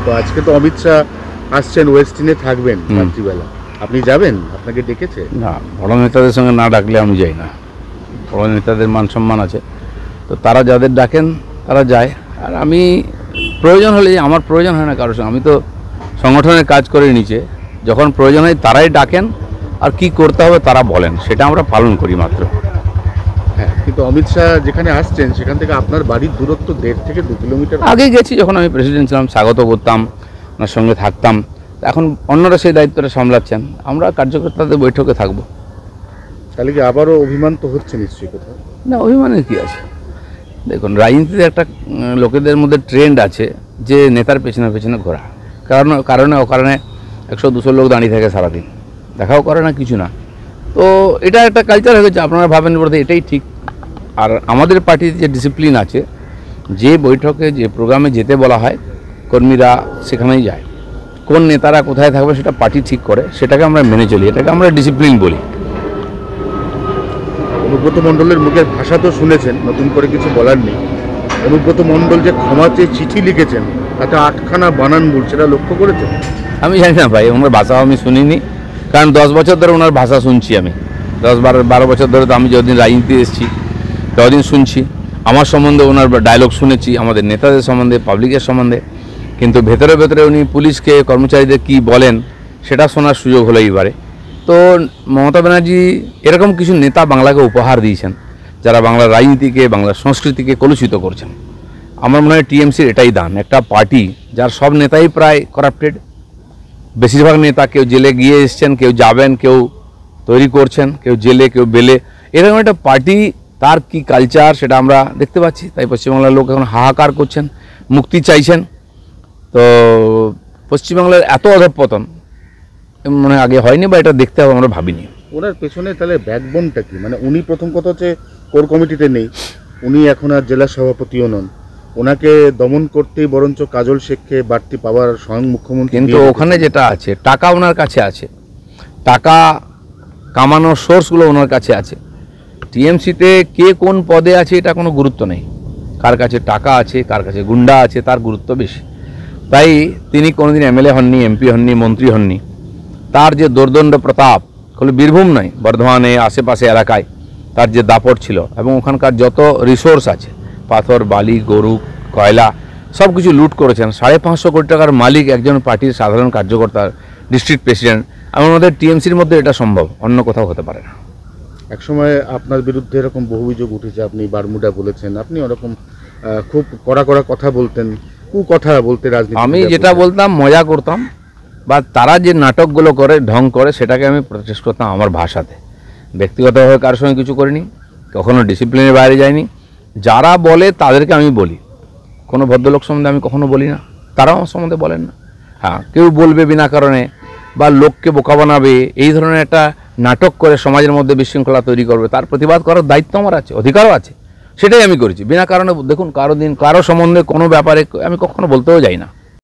তো আজকে তো অমিত শাহ আসছেন, ওয়েস্টিনে থাকবেন রাত্রিবেলা, আপনি যাবেন? আপনাকে ডেকেছে? না, বড় নেতাদের সঙ্গে না ডাকলে আমি যাই না। বড় নেতাদের মান সম্মান আছে, তো তারা যাদের ডাকেন তারা যায়। আর আমি প্রয়োজন হলে, আমার প্রয়োজন হয় না কারোর সঙ্গে, আমি তো সংগঠনের কাজ করে নিচে, যখন প্রয়োজন হয় তারাই ডাকেন, আর কি করতে হবে তারা বলেন, সেটা আমরা পালন করি মাত্র। হ্যাঁ, কিন্তু অমিত শাহ যেখানে আসছেন সেখান থেকে আপনার বাড়ির দূরত্ব 1.5 থেকে 2 কিলোমিটার। আগে গেছি, যখন আমি প্রেসিডেন্ট ছিলাম, স্বাগত করতাম, ওনার সঙ্গে থাকতাম। এখন অন্যরা সেই দায়িত্বটা সামলাচ্ছেন, আমরা কার্যকর্তাদের বৈঠকে থাকবো। তাহলে কি আবারও অভিমান তো হচ্ছে নিশ্চয়ই কোথাও? না, অভিমানের কী আছে? দেখুন, রাজনীতিতে একটা লোকেদের মধ্যে ট্রেন্ড আছে যে নেতার পেছনে পেছনে ঘোরা, কারণে অকারণে 100-200 লোক দাঁড়িয়ে থাকে সারাদিন, দেখাও করে না, কিছু না। তো এটা একটা কালচার হয়ে গেছে, আপনারা ভাবেন বলতে এটাই ঠিক। আর আমাদের পার্টিতে যে ডিসিপ্লিন আছে, যে বৈঠকে যে প্রোগ্রামে যেতে বলা হয় কর্মীরা সেখানেই যায়, কোন নেতারা কোথায় থাকবে সেটা পার্টি ঠিক করে, সেটাকে আমরা মেনে চলি, এটাকে আমরা ডিসিপ্লিন বলি। অনুব্রত মণ্ডলের মুখের ভাষা তো শুনেছেন, নতুন করে কিছু বলার নেই। অনুব্রত মণ্ডল যে ক্ষমা চেয়ে চিঠি লিখেছেন, তাতে 8খানা বানান ভুল, সেটা লক্ষ্য করেছেন? আমি জানি না ভাই, ওনার ভাষাও আমি শুনিনি, কারণ 10 বছর ধরে ওনার ভাষা শুনছি আমি। 10-12 বছর ধরে তো আমি যতদিন রাজনীতি এসেছি ততদিন শুনছি। আমার সম্বন্ধে ওনার ডায়লগ শুনেছি, আমাদের নেতাদের সম্বন্ধে, পাবলিকের সম্বন্ধে, কিন্তু ভেতরে ভেতরে উনি পুলিশকে, কর্মচারীদের কি বলেন সেটা শোনার সুযোগ হলো এইবারে। তো মমতা ব্যানার্জি এরকম কিছু নেতা বাংলাকে উপহার দিয়েছেন, যারা বাংলার রাজনীতিকে, বাংলার সংস্কৃতিকে কলুষিত করছেন। আমার মনে হয় টিএমসির এটাই দান, একটা পার্টি যার সব নেতাই প্রায় করাপ্টেড। বেশিরভাগ নেতা কেউ জেলে গিয়ে এসছেন, কেউ যাবেন, কেউ তৈরি করছেন, কেউ জেলে, কেউ বেলে। এরকম একটা পার্টি, তার কি কালচার সেটা আমরা দেখতে পাচ্ছি। তাই পশ্চিমবাংলার লোক এখন হাহাকার করছেন, মুক্তি চাইছেন। তো পশ্চিমবাংলার এত অধঃপতন মানে আগে হয়নি, বা এটা দেখতে হবে আমরা ভাবিনি। ওনার পেছনে তাহলে ব্যাকবোনটা কি? মানে উনি প্রথম কথা হচ্ছে কোর কমিটিতে নেই, উনি এখন আর জেলা সভাপতিও নন, ওনাকে দমন করতেই বরঞ্চ কাজল শেখকে বাড়তি পাওয়ার স্বয়ং মুখ্যমন্ত্রী। কিন্তু ওখানে যেটা আছে, টাকা ওনার কাছে আছে, টাকা কামানোর সোর্সগুলো ওনার কাছে আছে। টিএমসিতে কে কোন পদে আছে এটা কোনো গুরুত্ব নেই, কার কাছে টাকা আছে, কার কাছে গুন্ডা আছে, তার গুরুত্ব বেশি। তাই তিনি কোনোদিন এমএলএ হননি, এমপি হননি, মন্ত্রী হননি। তার যে দোর্দণ্ড প্রতাপ, খালি বীরভূম নয়, বর্ধমানে আশেপাশে এলাকায় তার যে দাপট ছিল, এবং ওখানকার যত রিসোর্স আছে, পাথর, বালি, গরু, কয়লা, সব কিছু লুট করেছেন। 550 কোটি টাকার মালিক একজন পার্টির সাধারণ কার্যকর্তা, ডিস্ট্রিক্ট প্রেসিডেন্ট। আমাদের টিএমসির মধ্যে এটা সম্ভব, অন্য কোথাও হতে পারে না। একসময় আপনার বিরুদ্ধে এরকম বহু অভিযোগ উঠেছে, আপনি বারমুডা বলেছেন, আপনি ওরকম খুব কড়া কড়া কথা বলতেন, কথা বলতে রাজনীতি। আমি যেটা বলতাম মজা করতাম, বা তারা যে নাটকগুলো করে, ঢং করে, সেটাকে আমি প্রচেষ্টা করতাম আমার ভাষাতে। ব্যক্তিগতভাবে কারোর সঙ্গে কিছু করিনি, কখনো ডিসিপ্লিনের বাইরে যাইনি। যারা বলে তাদেরকে আমি বলি, কোনো ভদ্রলোক সম্বন্ধে আমি কখনো বলি না, তারাও আমার সম্বন্ধে বলেন না। হ্যাঁ, কেউ বলবে বিনা কারণে, বা লোককে বোকা বানাবে, এই ধরনের একটা নাটক করে সমাজের মধ্যে বিশৃঙ্খলা তৈরি করবে, তার প্রতিবাদ করার দায়িত্ব আমার আছে, অধিকারও আছে, সেটাই আমি করেছি বিনা কারণে। দেখুন, কারো সম্বন্ধে কোনো ব্যাপারে আমি কখনো বলতেও যাই না।